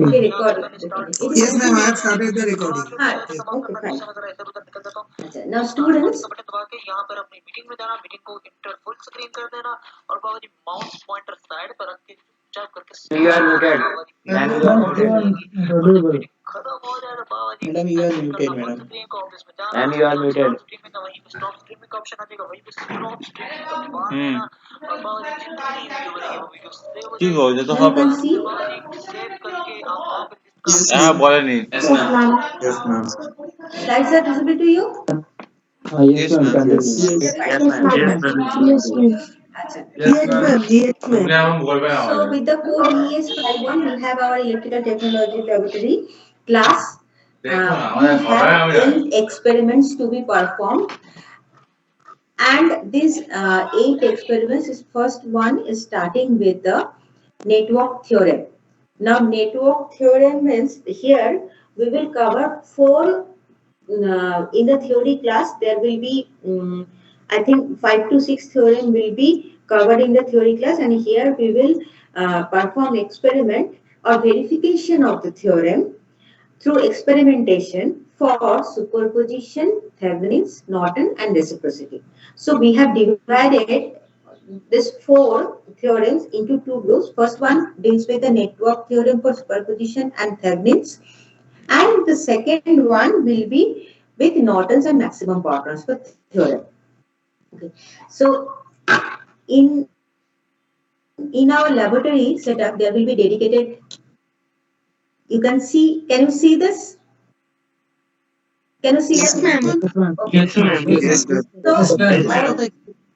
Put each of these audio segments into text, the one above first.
Okay, recording. It is Yes, ma'am. I have continuous. started the recording. हाँ, Yes. okay, fine. अच्छा, now students, You are muted. Ma'am, Ma'am, you you are are muted. muted. Audible. Madam, you are muted, madam. Ma'am, you are muted. हम्म ठीक हो जाए तो now हाँ you can see. Yes, हाँ ma'am. बोले नहीं Yes, ma'am. Yes, ma'am. Slides are visible to you? Yes, Yes, ma'am. ma'am. Continue. Yes. Yes, ma'am. Yes, ma'am. अच्छा. Yes, ma'am. Yes, ma'am. हम बोल रहे हैं So with the code ES51, we have our electrical technology laboratory class. We have 8 experiments to be performed, and these 8 experiments is first one is starting with the network theorem. Now network theorem means here we will cover 4 in the theory class. There will be I think 5 to 6 theorem will be covered in the theory class, and here we will perform experiment or verification of the theorem through experimentation for superposition, Thevenin's, Norton, and reciprocity. So we have divided these 4 theorems into 2 groups. First one deals with the network theorem for superposition and Thevenin's, and the second one will be with Norton's and maximum power transfer theorem. Okay. So in our laboratory setup, there will be dedicated. You can see. Can you see this? Can you see Yes, this? ma'am. Yes, ma'am. Okay. Yes, ma'am. Yes, ma'am. So, Yes,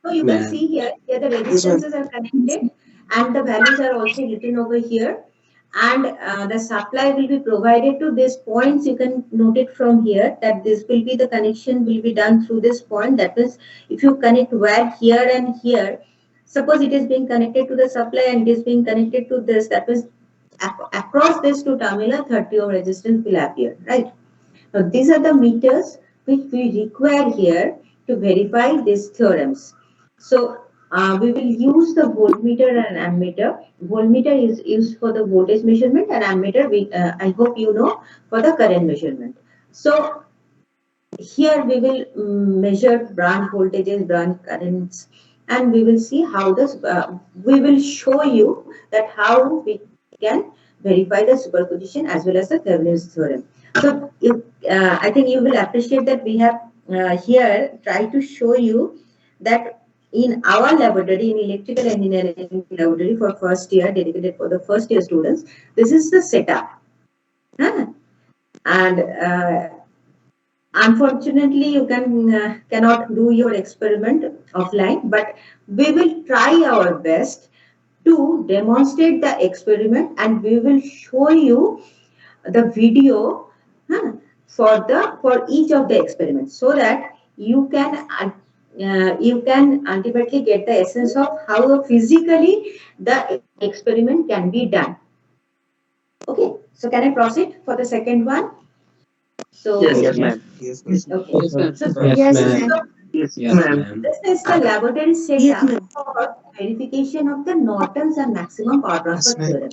so you can see here the resistances are connected, and the values are also written over here. And the supply will be provided to these points. You can note it from here that this will be the connection will be done through this point. That means if you connect wire here and here, suppose it is being connected to the supply and it is being connected to this, that means across this two terminal 30 ohm resistance will appear, right? Now, these are the meters which we require here to verify these theorems. So, we will use the voltmeter and ammeter. Voltmeter is used for the voltage measurement, and ammeter, I hope you know, for the current measurement. So, here we will measure branch voltages, branch currents, and we will see how this, we will show you that how we can verify the superposition as well as the Thevenin's theorem. So I think you will appreciate that we have here tried to show you that in our laboratory, in electrical engineering laboratory for first year, dedicated for the first year students, this is the setup. Huh? And unfortunately, you cannot do your experiment offline, but we will try our best to demonstrate the experiment, and we will show you the video for each of the experiments, so that you can ultimately get the essence of how physically the experiment can be done. Okay, so can I proceed for the second one? So Yes, yes, ma'am. yes, ma'am. okay, yes, ma'am. so Yes, this is ma'am. the Yes, ma'am. this is the laboratory Yes, setup ma'am. for verification of the Norton's and maximum power transfer Yes, ma'am. theorem.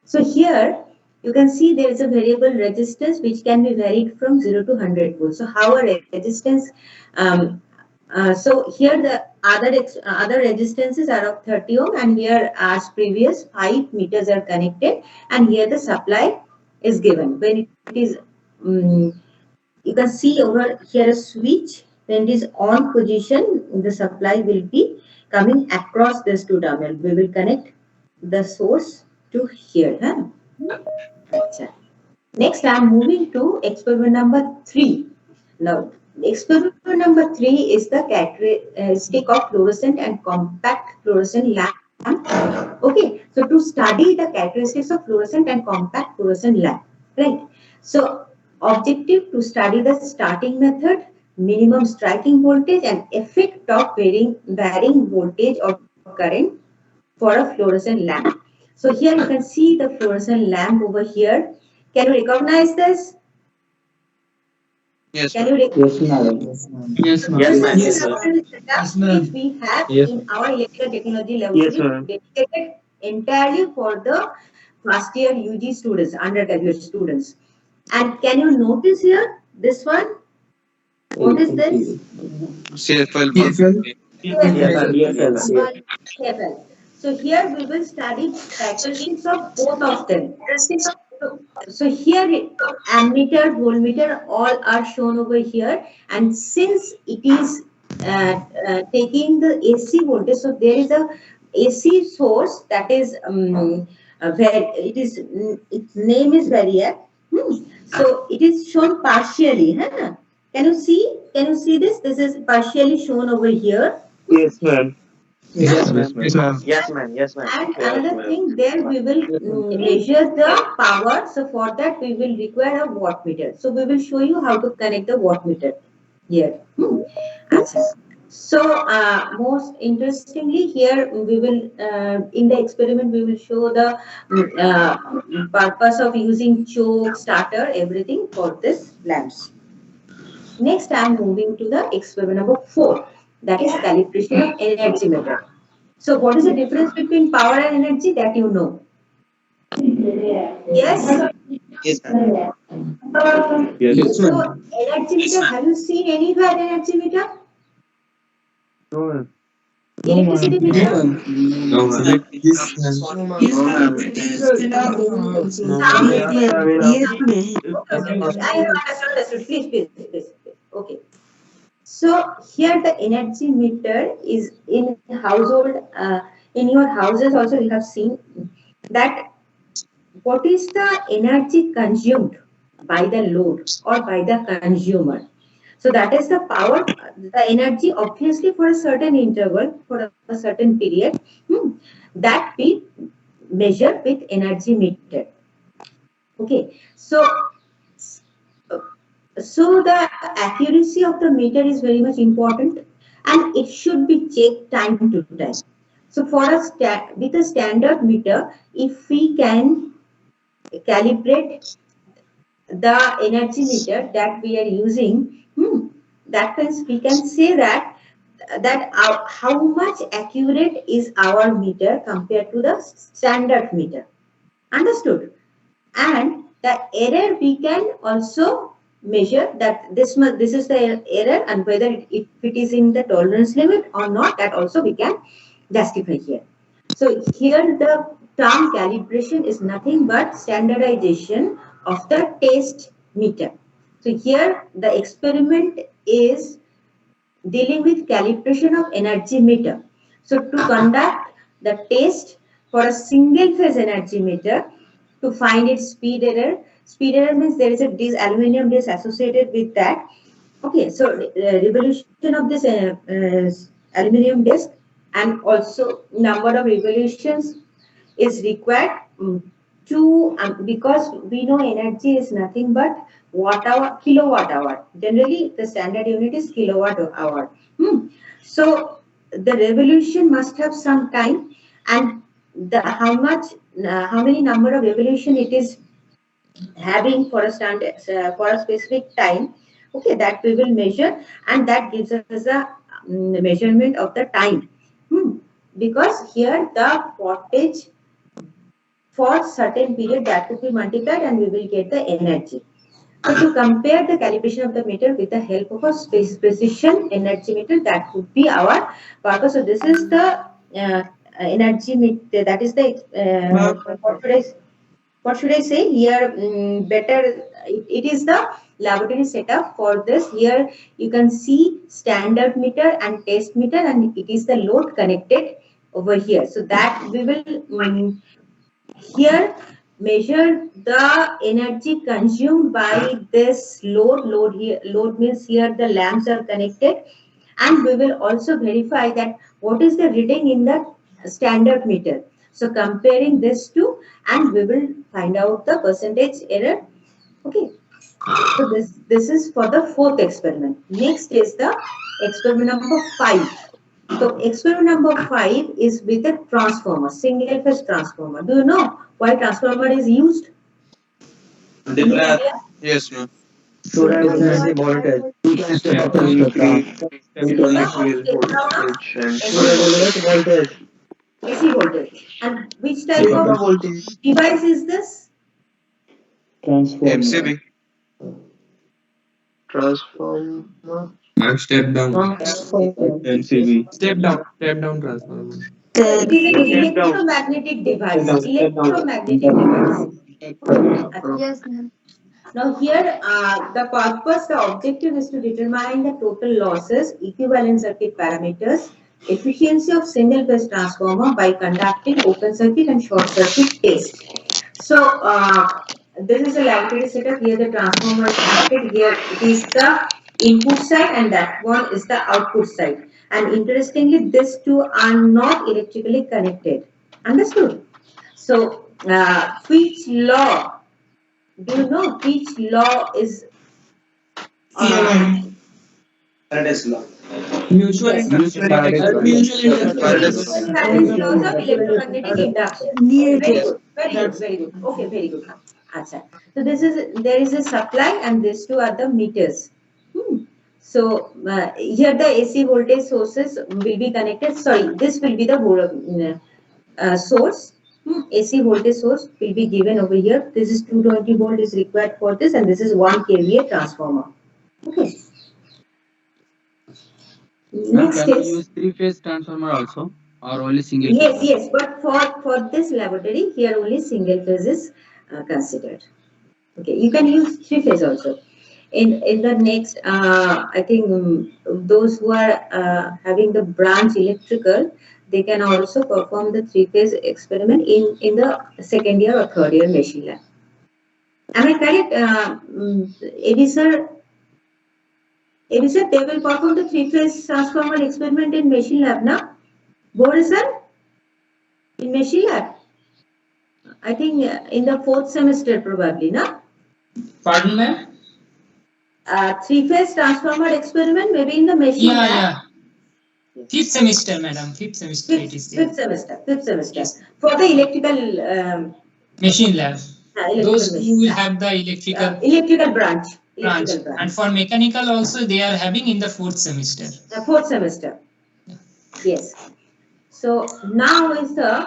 So here you can see there is a variable resistance which can be varied from 0 to 100 volts. So how a resistance, um, so here the other resistances are of 30 ohm, and here as previous 5 meters are connected, and here the supply is given. When it is, you can see over here a switch. When it is on position, the supply will be coming across this two terminal. We will connect the source to here. Huh? Next, I am moving to experiment number 3. Now, experiment number 3 is the characteristic of fluorescent and compact fluorescent lamp. Okay, so to study the characteristics of fluorescent and compact fluorescent lamp, right? So, objective to study the starting method, minimum striking voltage, and effect of varying voltage or current for a fluorescent lamp. So here you can see the fluorescent lamp over here. Can you recognize this? Yes, Can ma'am. you? Yes, madam. Yes, ma'am. Yes, Yes, This ma'am. ma'am. is the Yes, ma'am. laboratory Yes, setup ma'am. which we have Yes, in our electrical technology yes, laboratory, ma'am. dedicated entirely for the first year UG students, undergraduate students. And can you notice here this one? What is this? CFL. CFL. CFL. CFL. CFL. So here we will study characteristics of both of them. So here ammeter, voltmeter all are shown over here, and since it is taking the AC voltage, so there is a AC source that is its name is variac. So it is shown partially. Huh? Can you see? Can you see this? This is partially shown over here. Yes, ma'am. Yes, ma'am. Yes, ma'am. Yes, ma'am. Yes, ma'am. And another thing, there we will measure the power. So for that, we will require a wattmeter. So we will show you how to connect the wattmeter here. So most interestingly, here we will in the experiment we will show the purpose of using choke, starter, everything for this lamps. Next, I am moving to the experiment number 4, that is calibration of energy meter. So what is the difference between power and energy that you know? Yes. Yes, ma'am. Yes. So energy meter, have you seen anywhere energy meter? No, ma'am. Electricity No, meter? ma'am. No, ma'am. Yes, ma'am. I have understood. Please. Okay. So here the energy meter is in household, in your houses also we have seen that what is the energy consumed by the load or by the consumer. So that is the power, the energy obviously for a certain interval, for a certain period, that we measure with energy meter. Okay, so the accuracy of the meter is very much important, and it should be checked time to time. So for with a standard meter, if we can calibrate the energy meter that we are using, that means we can say that how much accurate is our meter compared to the standard meter. Understood? And the error we can also measure that this is the error, and whether if it is in the tolerance limit or not, that also we can justify here. So here the term calibration is nothing but standardization of the test meter. So here the experiment is dealing with calibration of energy meter. So to conduct the test for a single phase energy meter, to find its speed error means there is a aluminum disc associated with that. Okay, so revolution of this aluminum disc and also number of revolutions is required to because we know energy is nothing but kilowatt hour. Generally, the standard unit is kilowatt hour. So the revolution must have some time, and how many number of revolution it is having for a standard for a specific time. Okay, that we will measure, and that gives us a measurement of the time. Because here the wattage for certain period that would be multiplied, and we will get the energy. So to compare the calibration of the meter with the help of a precision energy meter, that would be our purpose. So this is the energy meter. That is the what should I say here? Better. It is the laboratory setup for this. Here you can see standard meter and test meter, and it is the load connected over here. So that we will here measure the energy consumed by this load. Load means here the lamps are connected, and we will also verify that what is the reading in the standard meter. So comparing this two, and we will find out the percentage error. Okay. So this is for the 4th experiment. Next is the experiment number 5. So experiment number 5 is with a transformer, single phase transformer. Do you know why transformer is used? Yes, ma'am. To increase the voltage. Yeah, to increase To increase voltage. And to regulate voltage. AC voltage. And which type Low of voltage. device is this? Transformer. MCB. Transformer. Step down. MCB. Step down transformer. So it is an Step down. electromagnetic device. Step down. Electromagnetic device. Detector. Yes, ma'am. Now here, the objective is to determine the total losses, equivalent circuit parameters, efficiency of single phase transformer by conducting open circuit and short circuit test. So this is a laboratory setup. Here the transformer is connected. Here it is the input side and that one is the output side. And interestingly, these two are not electrically connected. Understood? So which law? Do you know which law is Faraday's law. Mutual Yes. induction. Mutual Faraday's law. Faraday's laws of electromagnetic induction? Okay, very good, very good, very good. Okay, very good. Acha. So there is a supply and these two are the meters. So here the AC voltage sources will be connected. Sorry, this will be the source. AC voltage source will be given over here. This is 220 volt is required for this, and this is 1 kVA transformer. Okay. Ma'am, Next can we is use three-phase transformer also, or only single yes, phase? yes, but for this laboratory here only single phase is considered. Okay, you can use three phase also. In the next, I think those who are having the branch electrical, they can also perform the three phase experiment in the second year or third year machine lab. Am I correct, AB sir? AB sir, they will perform the three phase transformer experiment in machine lab, na? Boris sir, in machine lab. I think in the fourth semester probably, na? Pardon, ma'am? Three-phase transformer experiment maybe in the machine Yeah, lab. yeah. Fifth semester, madam. Fifth semester it is there. Fifth semester. Yes. For the electrical Machine lab. electrical Those machine. who will have the electrical Electrical branch. branch. And for mechanical also they are having in the fourth semester. Fourth semester. Yes. So now is the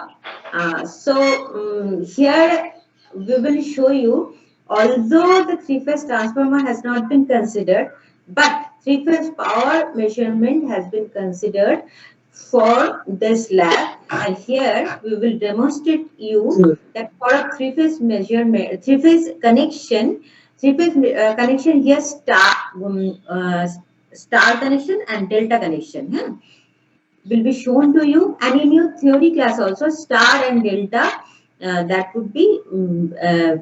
here we will show you, although the three-phase transformer has not been considered, but three-phase power measurement has been considered for this lab, and here we will demonstrate you that for a three-phase measurement, three-phase connection here star connection and delta connection. Yeah? Will be shown to you, and in your theory class also star and delta that would be will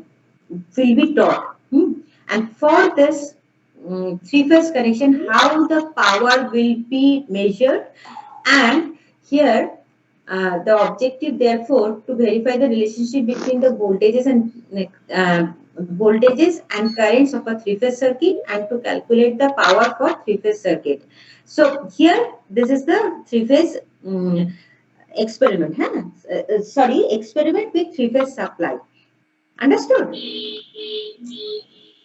be taught. And for this three-phase connection, how the power will be measured, and here the objective therefore to verify the relationship between the voltages and currents of a three-phase circuit and to calculate the power for three-phase circuit. So here this is the three-phase experiment. Experiment with three-phase supply. Understood?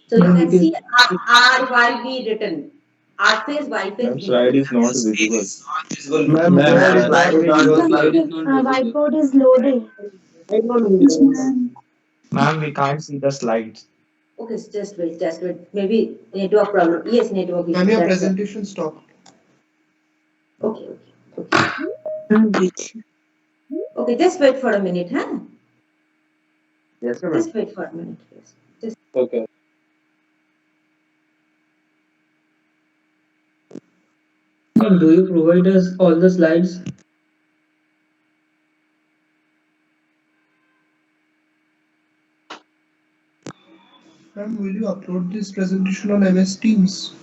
So you can see RYV written. R phase, Y phase. Slide is not visible. Ma'am, slide is not visible. Whiteboard is loading. Ma'am, we can't see the slides. Okay, so just wait. Maybe network problem. Yes, network issue. Ma'am, your That's it. presentation stopped. Okay. Okay, just wait for a minute, huh? Yes, ma'am. Just wait for a minute, please. Okay. Do you provide us all the slides? Ma'am, will you upload this presentation on MS Teams?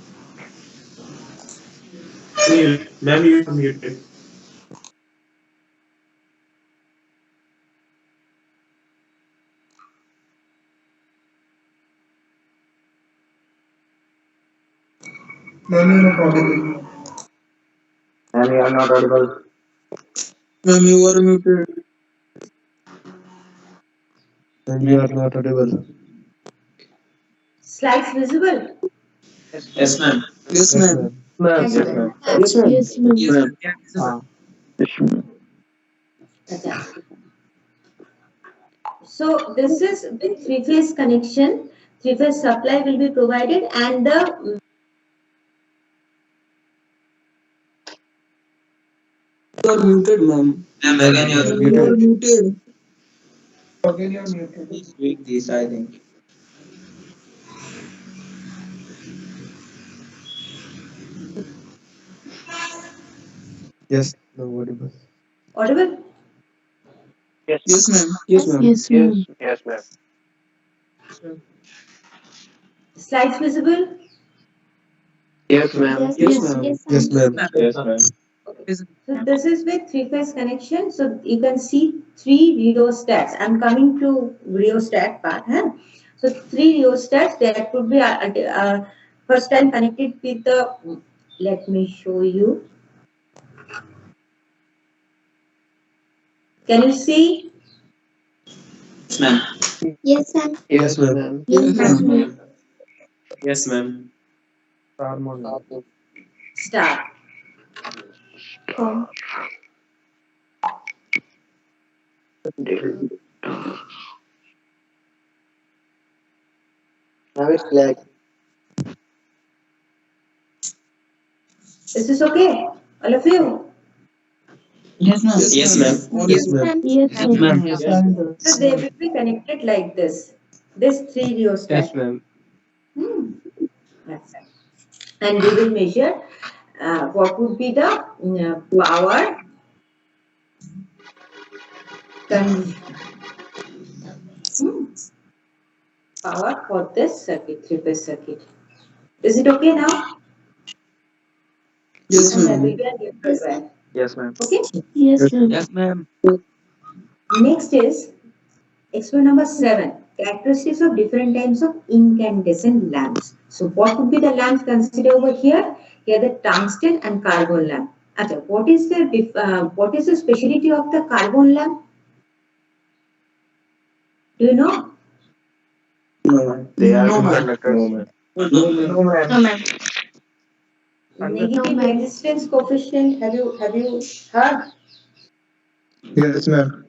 Ma'am, you are muted. Ma'am, you're not audible. Ma'am, you are not audible. Ma'am, you are muted. Ma'am, you are not audible. Slides visible? Yes, ma'am. Yes, ma'am. Ma'am, Yes, yes, ma'am. ma'am. Yes, ma'am. Yes, ma'am. Acha. So this is the three-phase connection. Three-phase supply will be provided, and the You are muted, ma'am. Ma'am, again you are Ma'am, you are muted. muted. Again, you are muted. Please tweak this, I think. Yes, no audible. audible. Yes, ma'am. Yes, ma'am. Yes, ma'am. Yes, ma'am. Slides visible. Yes, ma'am. Yes, Yes, ma'am. ma'am. Yes, ma'am. Yes, ma'am. Okay. So this is with three-phase connection. So you can see three rheostats. I'm coming to rheostat part. Huh? So three rheostats that could be first time connected with the. Let me show you. Can you see? Yes, ma'am. Yes, ma'am. Yes, ma'am. Yes, Yes, ma'am. ma'am. Yes, ma'am. Harmony. Start. Com. Now it's like Is this okay? All of you. Yes, ma'am. yes, ma'am. Yes, Yes, ma'am. ma'am. Yes, Yes, ma'am. ma'am. Yes, ma'am. So they will be connected like this. This three Yes, rheostat. ma'am. That's it. And we will measure what would be the power con- hmm, power for this circuit, three-phase circuit. Is it okay now? Yes, And there will ma'am. be a neutral Yes, ma'am. wire. Yes, ma'am. Okay. Yes, ma'am. Yes, ma'am. Next is experiment number 7. Characteristics of different types of incandescent lamps. So what would be the lamps considered over here? Here the tungsten and carbon lamp. Achha, what is the specialty of the carbon lamp? Do you know? No. They are No, good ma'am. conductors. No, ma'am. No, ma'am. No, ma'am. No, ma'am. Negative No, ma'am. resistance coefficient. Have you heard? Yes, ma'am.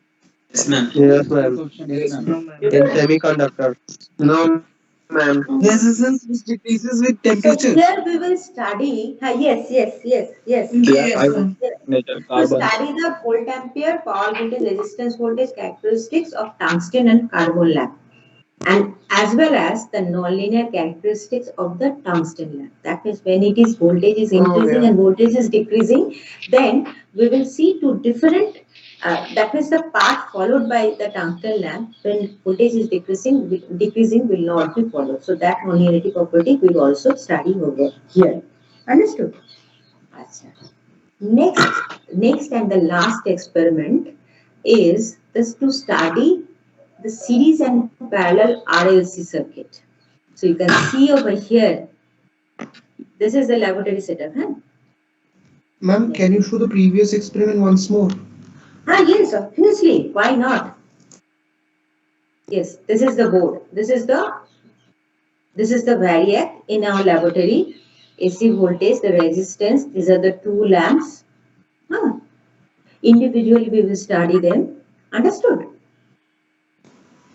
Yes, ma'am. Yes, ma'am. Yes, ma'am. No, ma'am. In semiconductor. No, ma'am. No, ma'am. Resistance which decreases with So temperature. here we will study. Yes. Yeah, I Yes, will. ma'am. Nature To carbon. study the volt ampere, power voltage, resistance voltage characteristics of tungsten and carbon lamp, and as well as the nonlinear characteristics of the tungsten lamp. That means when it is voltage is increasing yeah. and voltage is decreasing, then we will see two different. That means the path followed by the tungsten lamp when voltage is decreasing will not be followed. So that nonlinearity property we will also study over here. Understood? Acha. Next and the last experiment is this to study the series and parallel RLC circuit. So you can see over here, this is the laboratory setup. Huh? Ma'am, can you show the previous experiment once more? Yes, obviously. Why not? Yes, this is the board. This is the variac in our laboratory. AC voltage, the resistance. These are the two lamps. Huh. Individually, we will study them. Understood?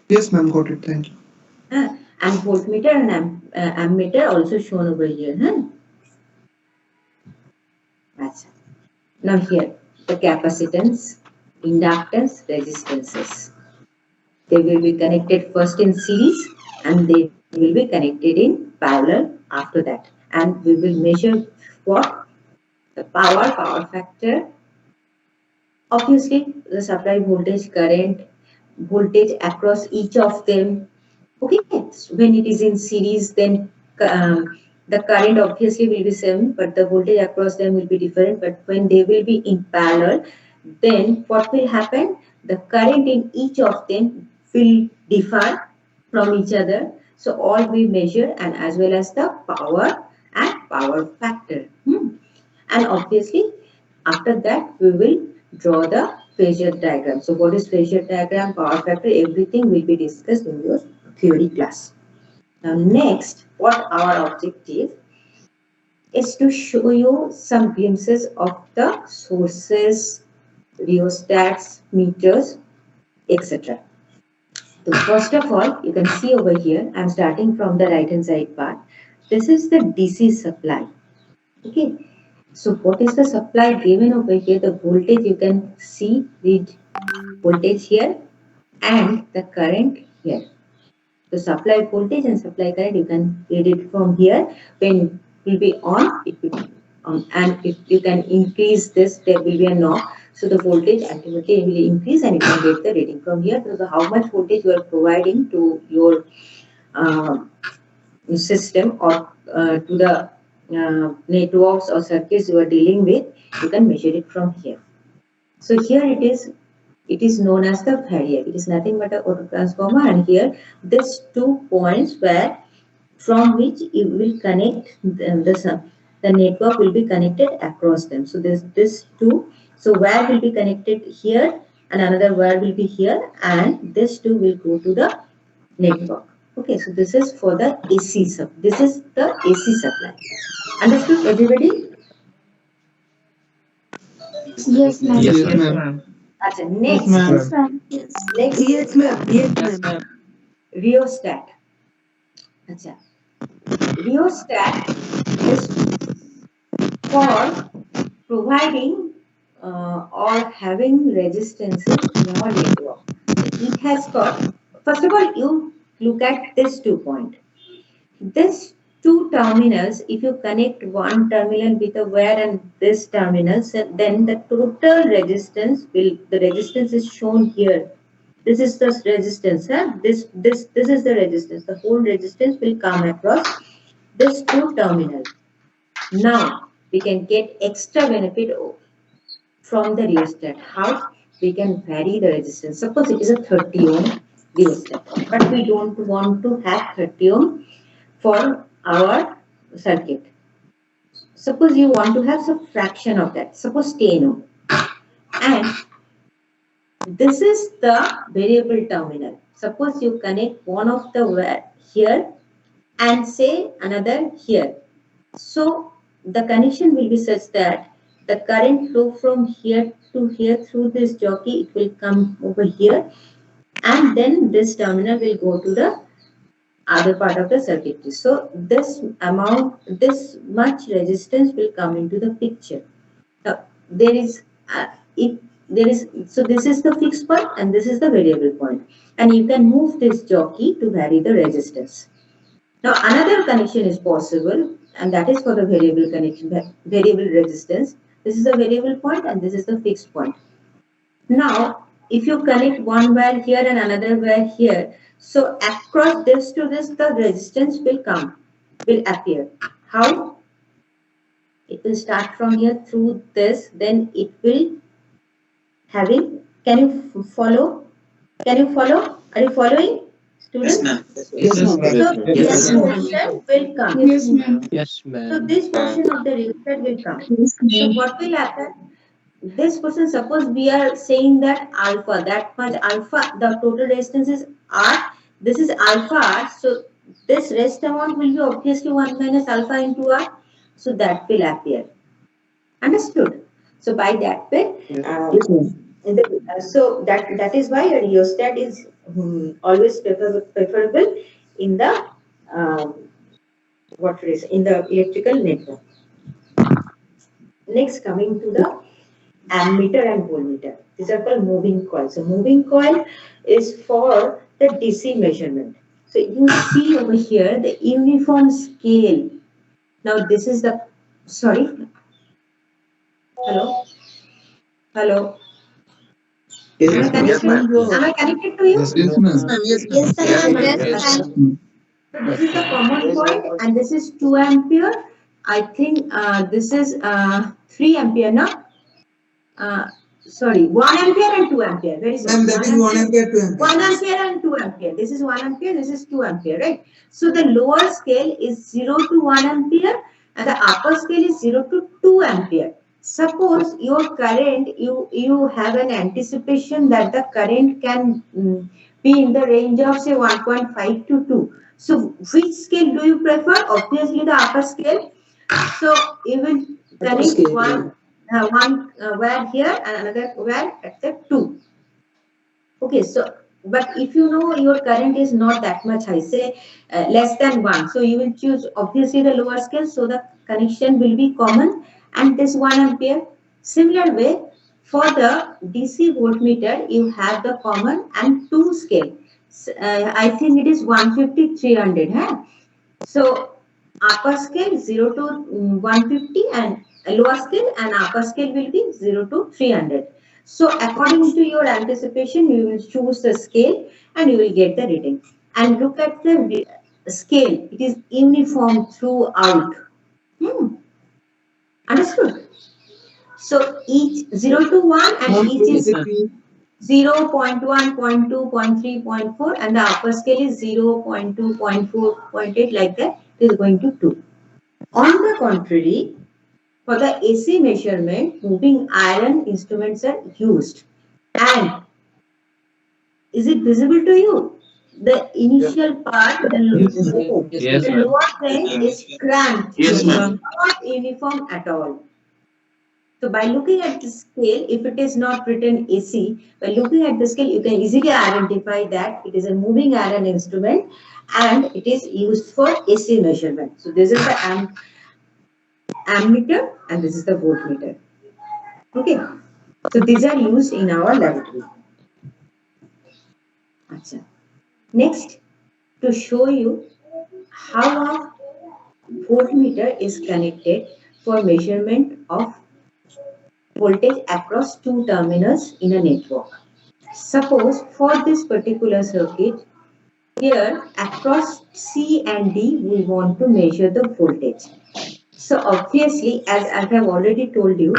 Yes, ma'am, got it. Thank you. And voltmeter and ammeter also shown over here. Huh? That's it. Now here, the capacitance, inductance, resistances. They will be connected first in series and they will be connected in parallel after that. And we will measure what? The power factor. Obviously, the supply voltage, current, voltage across each of them. Okay, when it is in series, then the current obviously will be same, but the voltage across them will be different. But when they will be in parallel, then what will happen? The current in each of them will differ from each other. So all we measure and as well as the power and power factor. And obviously, after that, we will draw the phasor diagram. So what is phasor diagram, power factor, everything will be discussed in your theory class. Now next, what our objective is to show you some glimpses of the sources rheostats, meters, etc. So first of all, you can see over here, I'm starting from the right hand side part. This is the DC supply. Okay. So what is the supply given over here? The voltage you can see, read voltage here and the current here. The supply voltage and supply current, you can read it from here. When it will be on, it will be on. And if you can increase this, there will be a knob. So the voltage ultimately will increase and you can get the reading from here. So how much voltage you are providing to your uh, system or to the networks or circuits you are dealing with, you can measure it from here. So here it is known as the barrier. It is nothing but a auto transformer, and here these 2 points where from which it will connect the network will be connected across them. So this 2. So wire will be connected here and another wire will be here, and this 2 will go to the network. Okay, so this is for the AC sub. This is the AC supply. Understood, everybody? Yes, ma'am. Yes, Yes, ma'am. ma'am. That's Yes, next. ma'am. Yes, ma'am. Yes. Next, Yes, ma'am. Yes, Yes, ma'am. ma'am. rheostat. Acha. Rheostat is for providing or having resistances in your network. It has got, first of all, you look at this 2 point. This 2 terminals, if you connect one terminal with a wire and this terminal, so then the total resistance the resistance is shown here. This is the resistance, huh? This is the resistance. The whole resistance will come across this 2 terminal. Now we can get extra benefit from the rheostat. How? We can vary the resistance. Suppose it is a 30 ohm rheostat, but we don't want to have 30 ohm for our circuit. Suppose you want to have some fraction of that. Suppose 10 ohm. And this is the variable terminal. Suppose you connect one of the wire here and say another here. So the connection will be such that the current flow from here to here through this jockey, it will come over here, and then this terminal will go to the other part of the circuitry. So this much resistance will come into the picture. Now there is so this is the fixed point and this is the variable point, and you can move this jockey to vary the resistance. Now another connection is possible, and that is for the variable connection, variable resistance. This is the variable point and this is the fixed point. Now, if you connect one wire here and another wire here, so across this to this, the resistance will appear. How? It will start from here through this, then it will having, can you follow? Can you follow? Are you following, students? Yes, ma'am. So Yes, this ma'am. portion will come. Yes, ma'am. Yes, So ma'am. this portion of the rheostat will come. So what will happen? This portion, suppose we are saying that alpha, that much alpha, the total resistance is R. This is alpha R. So this rest amount will be obviously 1 minus alpha into R. So that will appear. Understood? So by that way, Yes, ma'am. so that is why a rheostat is always preferable in the what is in the electrical network. Next, coming to the ammeter and voltmeter. These are called moving coils. So moving coil is for the DC measurement. So you see over here the uniform scale. Now this is the, sorry, hello, hello. Yes, Am I ma'am. connected? Am I connected to you? Yes, Yes, ma'am. ma'am. Yes, ma'am. Yes, ma'am. Yes, ma'am. So this is the common point, and this is 2 ampere. I think this is 3 ampere now. Sorry, 1 ampere and 2 ampere. Very good. Ma'am, that is 1 ampere, 2 ampere. 1 ampere and 2 ampere. This is 1 ampere, this is 2 ampere, right? So the lower scale is 0 to 1 ampere and the upper scale is 0 to 2 ampere. Suppose your current, you have an anticipation that the current can be in the range of say 1.5 to 2. So which scale do you prefer? Obviously the upper scale. So you will connect Scale. one. one wire here and another wire at the 2. Okay, so but if you know your current is not that much high, say less than 1, so you will choose obviously the lower scale, so the connection will be common and this 1 ampere. Similar way, for the DC voltmeter, you have the common and 2 scale. I think it is 150, 300. Huh? So upper scale 0 to 150 and lower scale and upper scale will be 0 to 300. So according to your anticipation, you will choose the scale and you will get the reading. And look at the scale; it is uniform throughout. Understood? So each 0 to 1 and each is 0, 0.1, 0.1, 0.2, 0.3, 0.4 and the upper scale is 0, 0.2, 0.4, 0.8 like that. It is going to 2. On the contrary, for the AC measurement, moving iron instruments are used. And is it visible to you? The initial part, the lower range is cramped. Yes, ma'am. Not uniform at all. So by looking at the scale, if it is not written AC, by looking at the scale, you can easily identify that it is a moving iron instrument and it is used for AC measurement. So this is the ammeter and this is the voltmeter. Okay. So these are used in our laboratory. Achha. Next, to show you how a voltmeter is connected for measurement of voltage across two terminals in a network. Suppose for this particular circuit, here across C and D, we want to measure the voltage. So obviously, as I have already told you,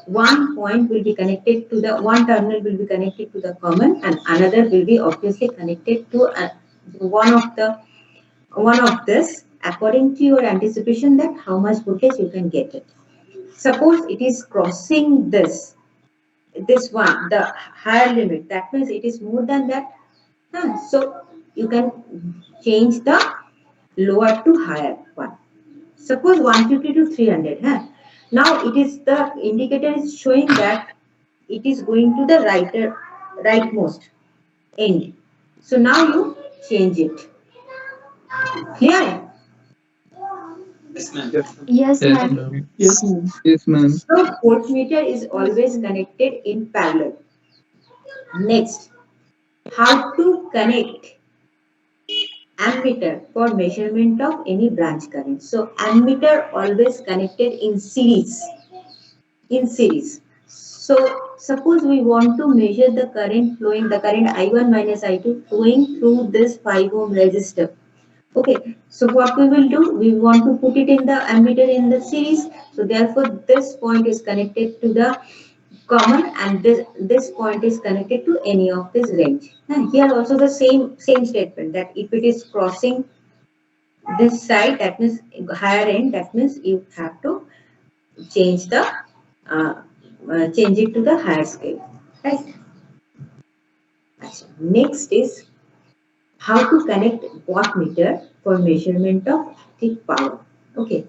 one point will be connected to the one terminal will be connected to the common and another will be obviously connected to one of this according to your anticipation that how much voltage you can get it. Suppose it is crossing this one, the higher limit, that means it is more than that. So you can change the lower to higher one. Suppose 150 to 300. Now it is the indicator is showing that it is going to the rightmost end. So now you change it. Clear? Yes, Yes, ma'am. ma'am. Yes, ma'am. Yes, ma'am. So voltmeter is always connected in parallel. Next, how to connect ammeter for measurement of any branch current. So ammeter always connected in series. So suppose we want to measure the current flowing, the current I1 minus I2 flowing through this 5 ohm resistor. Okay, so what we will do, we want to put it in the ammeter in the series. So therefore this point is connected to the common and this point is connected to any of this range. And here also the same statement that if it is crossing this side, that means higher end, that means you have to change the change it to the higher scale, right? Next is how to connect wattmeter for measurement of active power. Okay.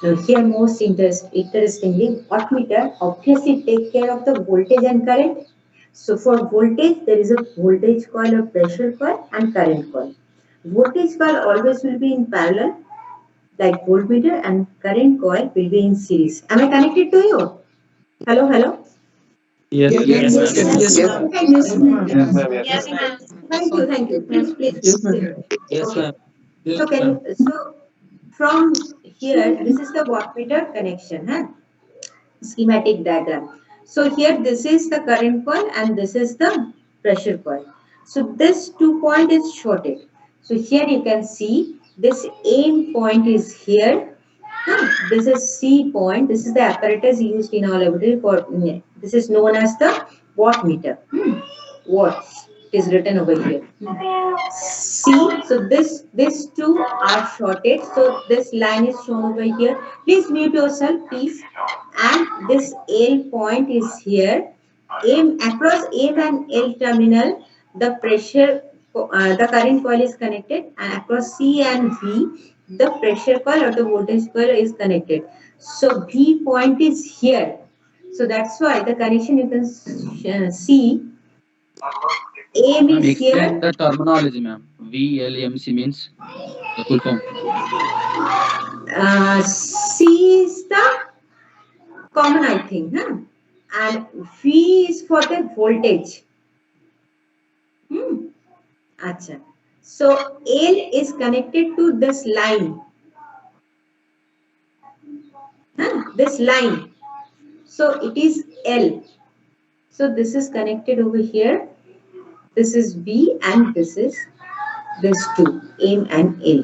Now here most interestingly, wattmeter obviously take care of the voltage and current. So for voltage, there is a voltage coil, a pressure coil and current coil. Voltage coil always will be in parallel like voltmeter and current coil will be in series. Am I connected to you? Hello, hello. Yes. Yes, Yes, ma'am. yes, Yes, ma'am. Thank you. Yes, ma'am. Thank you. Please, please. Yes, ma'am. Yes, Okay. ma'am. So from here, this is the wattmeter connection, schematic diagram. So here this is the current coil and this is the pressure coil. So this 2 point is shorted. So here you can see this aim point is here. This is C point. This is the apparatus used in our laboratory for this is known as the wattmeter. Watts is written over here. See, so these two are shorted. So this line is shown over here. Please mute yourself, please. And this L point is here. Across M and L terminal, the the current coil is connected, and across C and V, the pressure coil or the voltage coil is connected. So V point is here. So that's why the connection you can see aim Ma'am, is explain here. the terminology, ma'am. VLMC means the full form. C is the common, I think, huh? And V is for the voltage. Acha. So L is connected to this line. This line. So it is L. So this is connected over here. This is V and this is this two, M and L.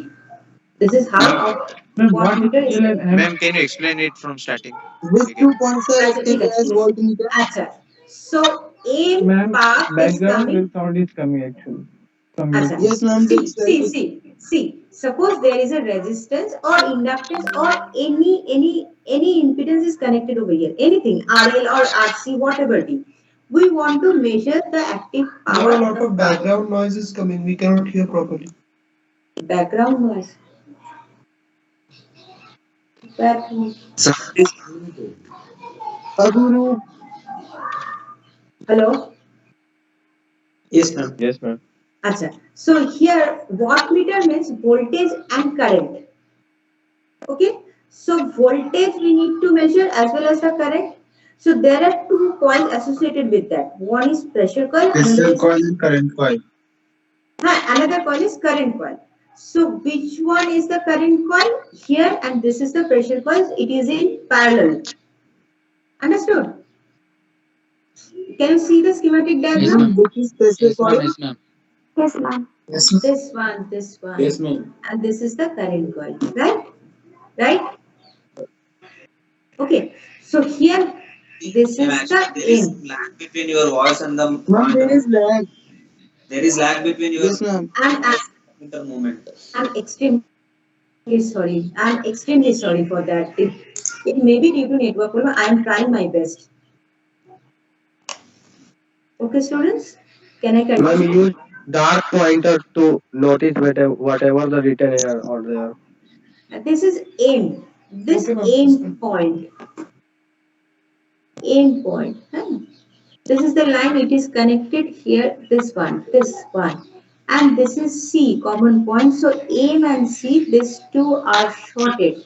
This is how our wattmeter is connected. Ma'am, can you explain it from starting These again? 2 points are Acha, acting ठीक है, as voltmeter. Acha. So M Ma'am, part is coming. sound is coming actually. From Acha. Yes, ma'am. See. Suppose there is a resistance or inductance or any impedance is connected over here. Anything RL or RC, whatever it is. We want to measure the active Now power. a lot of background noise is coming. We cannot hear properly. Background noise. Background. Aguru. Hello. Yes, ma'am. Yes, ma'am. Acha. So here wattmeter means voltage and current. Okay. So voltage we need to measure as well as the current. So there are two coils associated with that. One is pressure coil, another is and current coil. another coil is current coil. So which one is the current coil? Here, and this is the pressure coil. It is in parallel. Understood? Can you see the schematic Yes, diagram? ma'am. This is pressure Yes, ma'am. coil. Yes, ma'am. Yes, ma'am. Yes, ma'am. This one, Yes, ma'am. and this is the current coil, right? Right? Okay. So here, this is the There is end, lag between your voice and the Ma'am, there is lag. there is lag between your Yes, ma'am. and meter movement. I'm extremely sorry. I'm extremely sorry for that. It may be due to network problem. I am trying my best. Okay, students, can I Ma'am, continue? use dark pointer to notice whatever the written here or there. This is end. This Okay, ma'am. end point. End point. Huh? This is the line. It is connected here. This one. And this is C, common point. So M and C, these two are shorted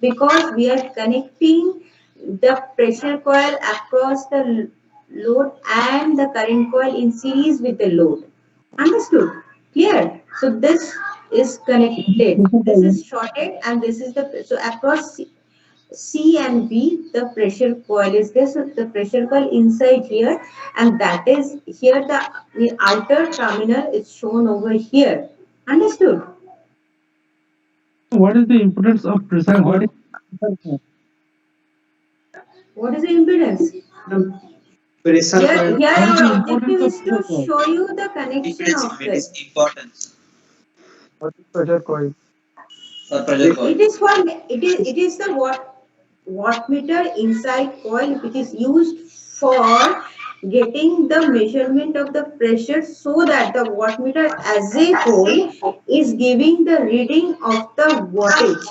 because we are connecting the pressure coil across the load and the current coil in series with the load. Understood? Clear? So this is connected. This is shorted and this is the so across C and B, the pressure coil is there. So the pressure coil inside here, and that is here the outer terminal is shown over here. Understood? What is the importance of pressure coil? What is the impedance? Pressure Here, coil. here What is the our objective importance is of to pressure coil? show you the connection Impedance of it is it. importance What is pressure coil? for pressure coil. It is the wattmeter inside coil which is used for getting the measurement of the pressure so that the wattmeter as a whole is giving the reading of the wattage.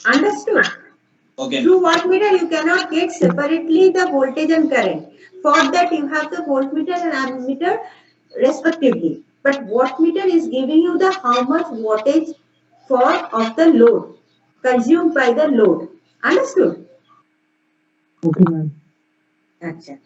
Understood? Okay. Through wattmeter you cannot get separately the voltage and current. For that you have the voltmeter and ammeter respectively. But wattmeter is giving you the how much wattage for of the load consumed by the load. Understood? Okay, ma'am. Acha.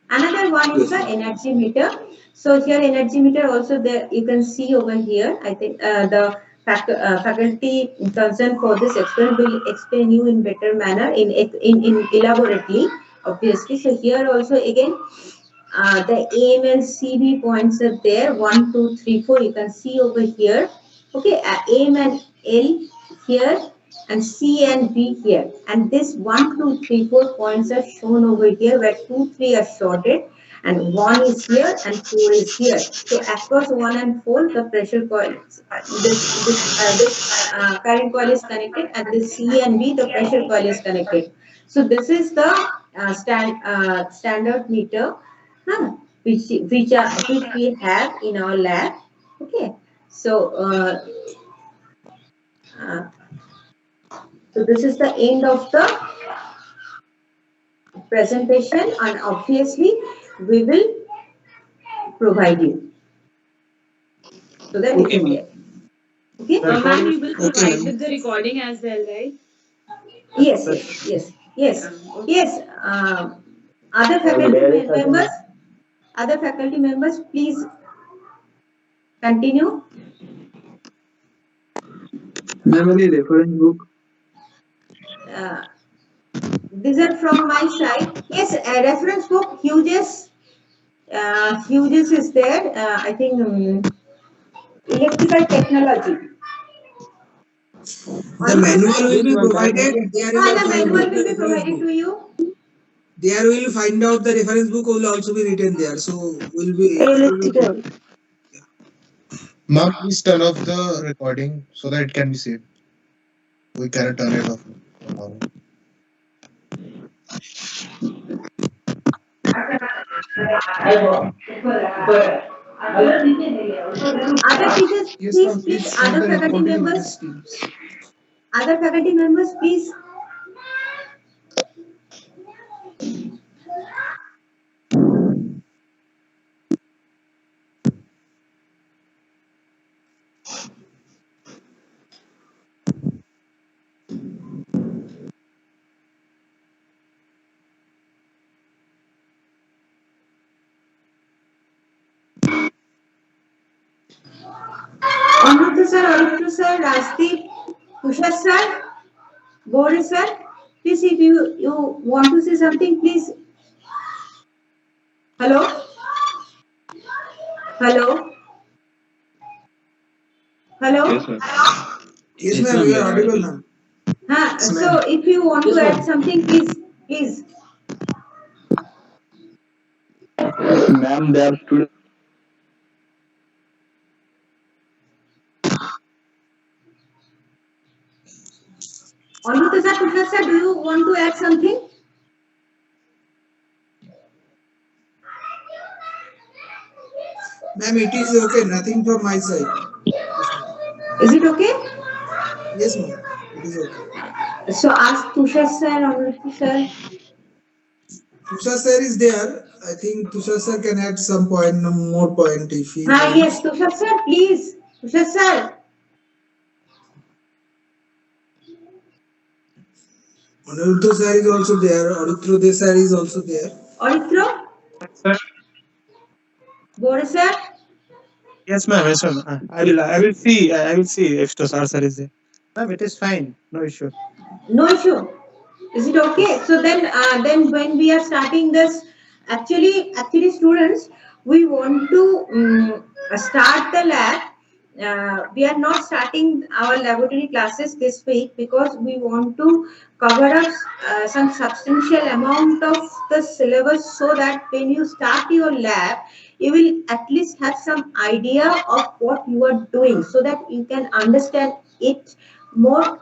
Another one is the energy meter. So here energy meter also there you can see over here. I think the faculty concerned for this experiment will explain you in better manner in elaborately obviously. So here also again the AM and CB points are there 1, 2, 3, 4. You can see over here. Okay, AM and L here and C and B here. And this 1, 2, 3, 4 points are shown over here where 2, 3 are shorted and 1 is here and 4 is here. So across 1 and 4 the pressure coil, this current coil is connected and this C and B the pressure coil is connected. So this is the standard meter huh, which we have in our lab. Okay, so so this is the end of the presentation, and obviously we will provide you so that you Okay, can ma'am. get. Okay? Ma'am, you will Okay, provide ma'am. with the recording as well, right? Yes, yes. Other faculty there is a members, please continue. Ma'am, any reference book? Uh, these are from my side. Yes, a reference book, Hughes is there. I think electrical technology. The manual will Which be one, ma'am? provided. There you will The find manual out will the be reference provided book. to you. There we will find out the reference book will also be written there. So will be. Electrical. Ma'am, please turn off the recording so that it can be saved. We cannot turn it off. Other teachers, Yes, please, ma'am, please, please share other the faculty recording of members, this Teams. please. Amrita sir, Aritra sir, Rajdeep, Kushal sir, Boris sir, please if you want to say something, please. Hello? Hello? Yes, Hello? sir. Yes, Yes, ma'am. ma'am, You you are are audible, audible. ma'am. Yes, So ma'am. if you want Yes, to add ma'am. something, please. ma'am. There are students. Amrita sir, Kushal sir, do you want to add something? Ma'am, it is okay. Nothing from my side. Yes, ma'am. Is it okay? Yes, ma'am. It is okay. So ask Tushar sir, Amrita sir. Tushar sir is there. I think Tushar sir can add some point, more point if he Yes, wants. Tushar sir, please. Tushar sir. Aniruddha sir is also there. Auditro Desai is also there. Auditro, Sir, Boris sir. yes, ma'am. Yes, ma'am. I will see if the sir is there. Ma'am, it is fine. No issue. No issue. Is it okay? Yes. So then when we are starting this, actually, students, we want to start the lab. We are not starting our laboratory classes this week because we want to cover up some substantial amount of the syllabus so that when you start your lab, you will at least have some idea of what you are doing so that you can understand it more.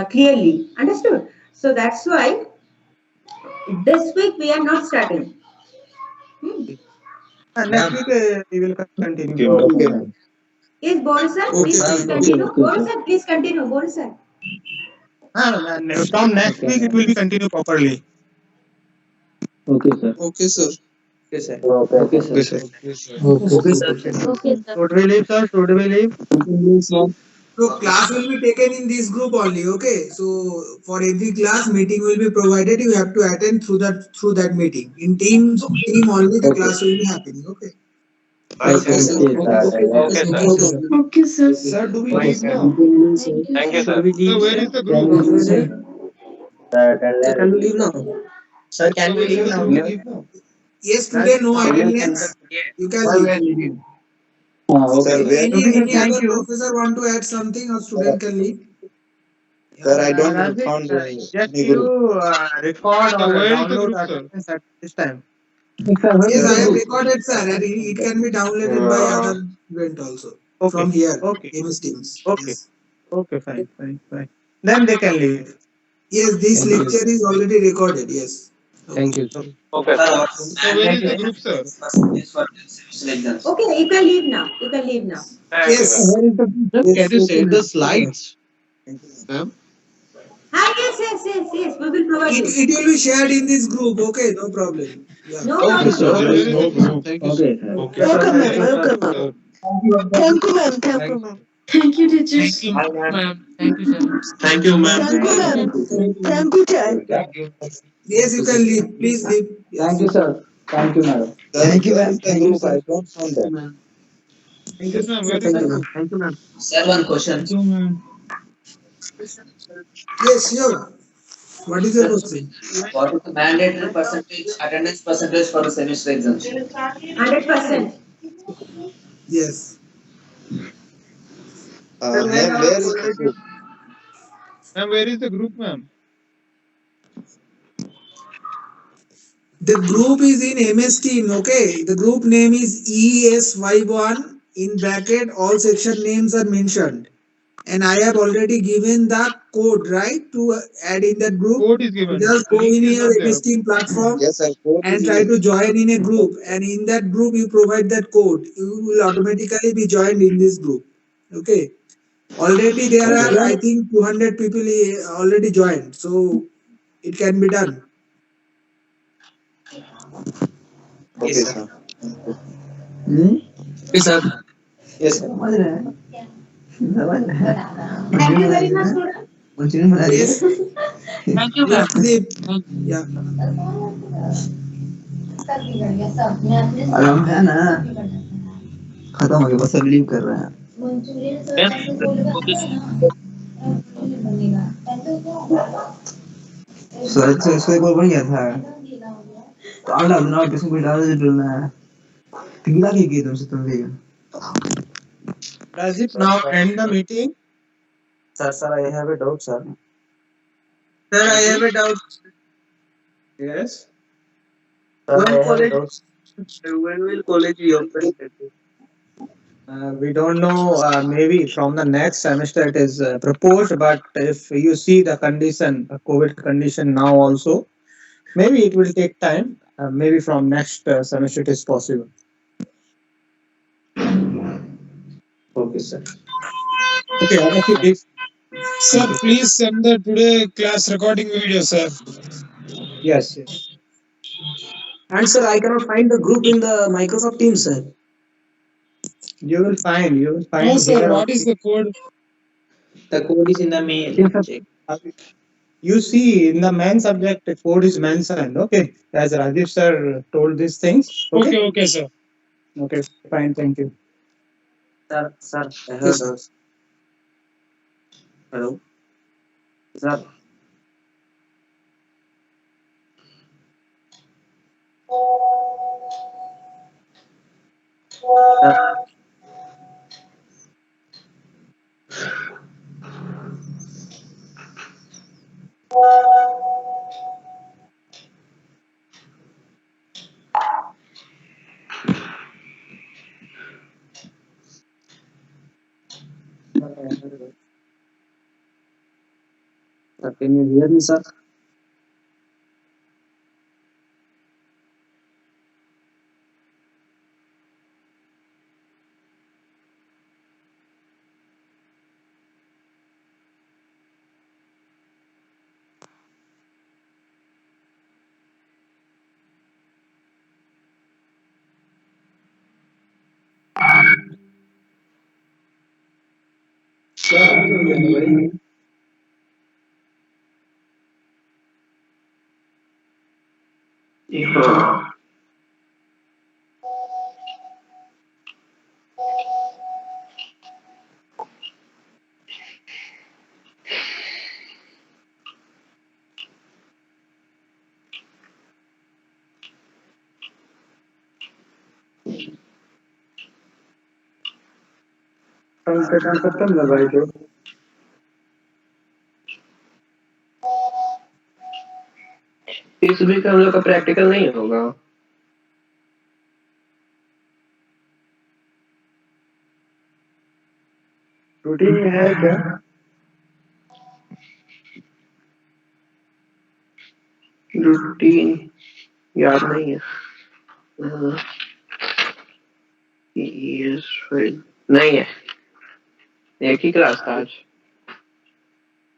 Clearly understood. So that's why this week we are not starting. Next week we will continue. Okay, ma'am. Okay, ma'am. Yes, Boris sir, Okay, please ma'am. continue. Boris sir, please continue. Boris sir. And from next Okay, week it ma'am. will be continue properly. Okay, sir. Okay, sir. Okay, sir. Okay, Okay, sir. sir. sir. Okay, sir. Okay, sir. Should we leave, sir? Should we leave? So class will be taken in this group only. Okay. So for every class, meeting will be provided. You have to attend through that meeting. In team only the Okay. class will be happening. Okay. Okay, Okay, sir. sir. Okay, sir. Okay, sir. No problem. Okay, sir. Sir, do we Fine, leave sir. now? Thank you, Should sir. we leave, Where sir? is the Can group? we leave, sir? Sir, Sir, can we leave now? Sir, can we leave Sir, now? do we leave now? Yes, Sir, today no can we leave? attendance. You can leave. Okay. So any Thank other you. professor want to add something or student can leave? Rajesh, just you record Sir, or where is the download group, sir? attendance at this time. Yes, I have recorded, sir, and it can be downloaded by other student also Okay. from here, Okay. MS Teams. Okay. Yes. Okay. Fine. Then they can leave. Yes, this Thank you. lecture is already recorded. Yes. Thank Okay. you, sir. Sir, what is Sir, where is mandatory the Thank group, you. sir? percentage for semester exams? Okay, you can leave now. You can leave now. Yes. Can you share the slides, ma'am? Yes. We will provide It, you. it will be shared in this group. Okay, no problem. Yeah. No Okay, problem. sir. No There problem. is no group. Thank you, sir. Okay, sir. Okay, sir. Welcome, ma'am. Thank you, sir. Welcome, ma'am. Thank you, ma'am. Thank you, ma'am. Thank you, Thank teachers. you, Hi, ma'am. ma'am. Thank you, sir. Thank you, ma'am. Thank you, ma'am. Thank you, child. Yes, you can leave. Please leave. Thank Yes. you, sir. Thank you, madam. Thank you, ma'am. Thank you, sir. I don't found that. Thank you, Yes, ma'am. sir. Where is Thank the you, group? ma'am. Thank you, ma'am. Sir, one question. Thank you, ma'am. Yes, sure. What is your Sir, question? what is the mandatory percentage, attendance percentage for the semester exams? 100%. Yes. Ma'am, where is the group? Ma'am, where is the group, ma'am? The group is in MS Team. Okay. The group name is ESY1. In bracket, all section names are mentioned. And I have already given the code, right, to add in that group. Code is given. Just go Link in is your not there. MS Team platform Yes, sir. Code is and try given. to join in a group. And in that group, you provide that code. You will automatically be joined in this group. Okay. Already there Okay, are, sir. I think, 200 people already joined. So it can be done. Okay, Yes, sir. sir. Yes, sir. Yes, sir. Thank you very much, students. Yes. Thank you, Please ma'am. sleep. Thank Yeah. आराम है ना खत्म हो गया बस अब leave कर रहे हैं सर से इसको एक बार बन गया था तो अगला दिन और किसी को डाल दे डलना है कितना की तुमसे तुम भी Does it now end the meeting? Sir, I have a doubt, sir. Sir, I have a doubt. Yes. Sir, When I have a college? doubt. When will college be open? We don't know. Maybe from the next semester it is proposed, but if you see the condition, COVID condition now also, maybe it will take time. Maybe from next semester it is possible. Okay, sir. Okay, if Sir, please send the today class recording video, sir. yes, and sir I cannot find the group in the Microsoft Teams sir you will find. You will No, find sir. here. What is the code? the code is in the mail Yes, sir. You see in the main subject the code is mentioned. Okay, as Rajiv sir told these things. Okay. Okay, sir. Okay. Fine. Thank you. Sir, I have a Yes. doubt. Hello. Sir, sir. Sir, can you hear me, sir? खत्म लगाई तो इस week हम लोग का practical नहीं होगा। Routine में है क्या? रूटीन याद नहीं है। यस नहीं है। एक ही क्लास था आज।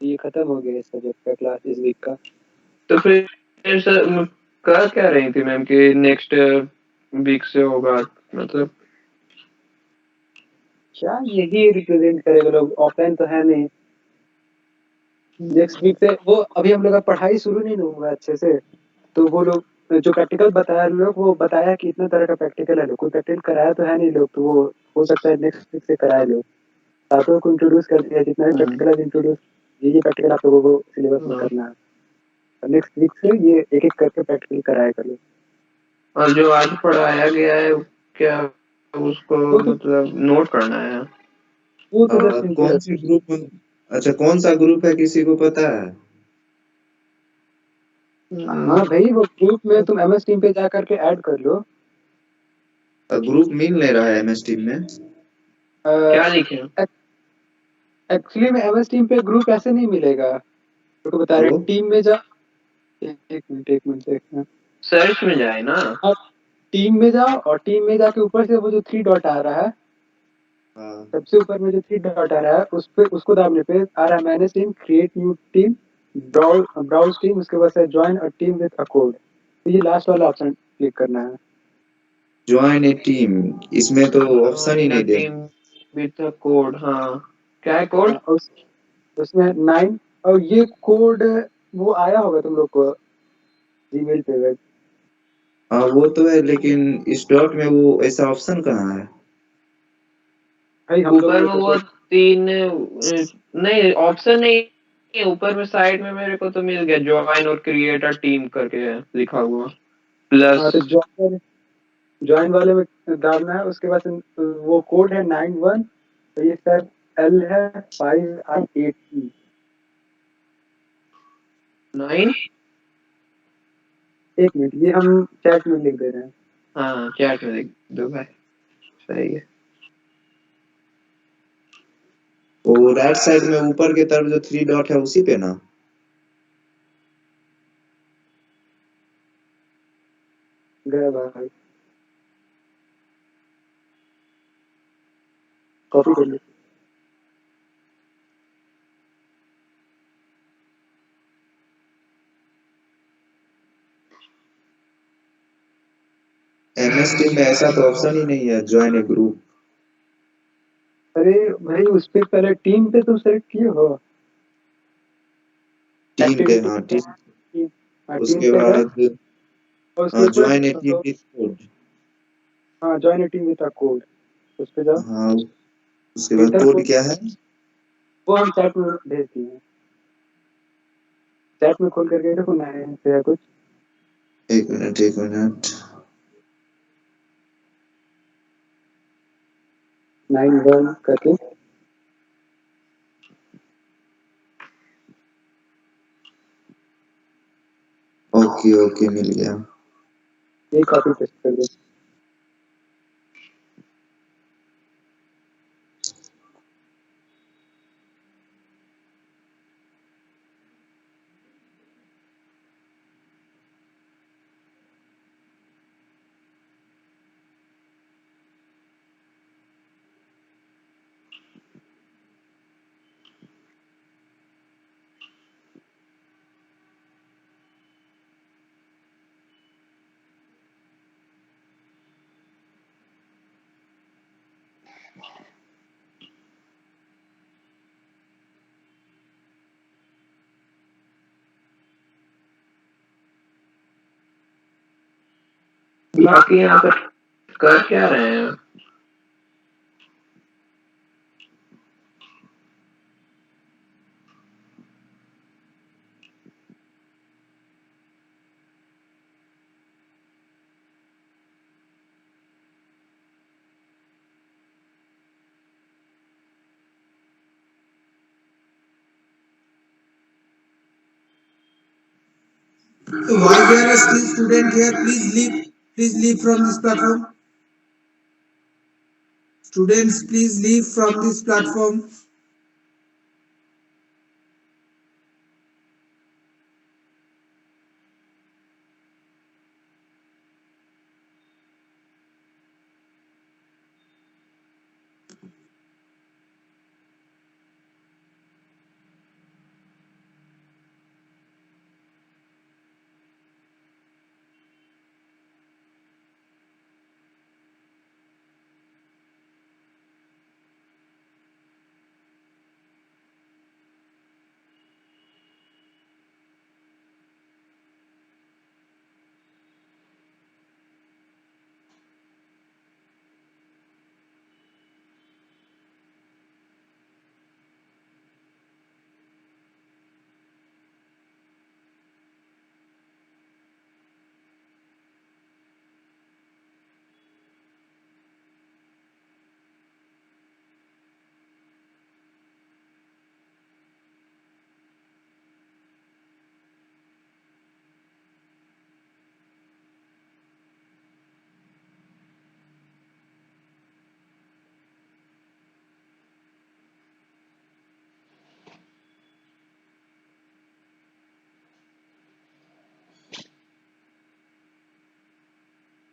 ये खत्म हो गया इस सब्जेक्ट का क्लास इस वीक का। तो फिर सर कर क्या रही थी मैम कि नेक्स्ट वीक से होगा, मतलब क्या यही रिप्रेजेंट करेगा लोग, ऑफलाइन तो है नहीं। नेक्स्ट वीक से वो अभी हम लोग का पढ़ाई शुरू नहीं हुआ अच्छे से, तो वो लोग जो प्रैक्टिकल बताया लोग, वो बताया कि इतना तरह का प्रैक्टिकल है, लोग कोई प्रैक्टिकल कराया तो है नहीं लोग, तो वो हो सकता है नेक्स्ट वीक से कराए लोग। सातों को इंट्रोड्यूस कर दिया, जितना भी प्रैक्टिकल है इंट्रोड्यूस, ये प्रैक्टिकल आप लोगों को सिलेबस में करना है। नेक्स्ट वीक से ये एक एक करके प्रैक्टिकल कराया करो। और जो आज पढ़ाया गया है क्या उसको मतलब नोट करना है? वो तो जस्ट कौन से ग्रुप में, अच्छा कौन सा ग्रुप है किसी को पता है? हाँ भाई, वो ग्रुप में तुम MS टीम पे जा करके ऐड कर लो। ग्रुप मिल नहीं रहा है MS टीम में। क्या लिखे? एक्चुअली में MS टीम पे ग्रुप ऐसे नहीं मिलेगा, तो बता रहे टीम में जा। एक मिनट सर्च में जाए ना। टीम में जाओ, और टीम में जाके ऊपर से वो जो 3 डॉट आ रहा है, सबसे ऊपर में जो 3 डॉट आ रहा है उस पे, उसको दाबने पे आ रहा है manage team, create new team, browse team, उसके बाद से join a team with a code. तो ये लास्ट वाला ऑप्शन क्लिक करना है, ज्वाइन ए टीम। इसमें तो ऑप्शन ही नहीं दे। टीम विद अ कोड, हाँ क्या है कोड? उसमें 9, और ये कोड वो आया होगा तुम लोग को जीमेल पे वेब। हाँ वो तो है, लेकिन इस डॉट में वो ऐसा ऑप्शन कहाँ है? ऊपर में वो 3 नहीं ऑप्शन नहीं है, ऊपर में साइड में मेरे को तो मिल गया ज्वाइन और क्रिएट अ टीम करके लिखा हुआ प्लस। ज्वाइन वाले में डालना है, उसके बाद वो कोड है 91, तो ये सर L है 5I8E 9। एक मिनट, ये हम चैट में लिख दे रहे हैं। हाँ चैट में लिख दो भाई, सही है। वो राइट साइड में ऊपर की तरफ जो 3 डॉट है उसी पे ना? गया भाई, कॉपी कर ली। MS टीम में ऐसा तो ऑप्शन ही नहीं है ज्वाइन ए ग्रुप। अरे भाई, उस पे पहले टीम पे तुम सेलेक्ट किए हो, टीम पे, हाँ टीम, उसके बाद join a team with code. हाँ join a team with a code, उस पे जाओ। हाँ उसके बाद कोड क्या है? वो हम चैट में भेज दिए, चैट में खोल करके देखो ना है कुछ। एक मिनट 91 करके। ओके मिल गया। ये कॉपी पेस्ट कर दो। बाकी यहाँ पर कर क्या रहे हैं? So why there are still student here? Please leave from this platform. Students, please leave from this platform.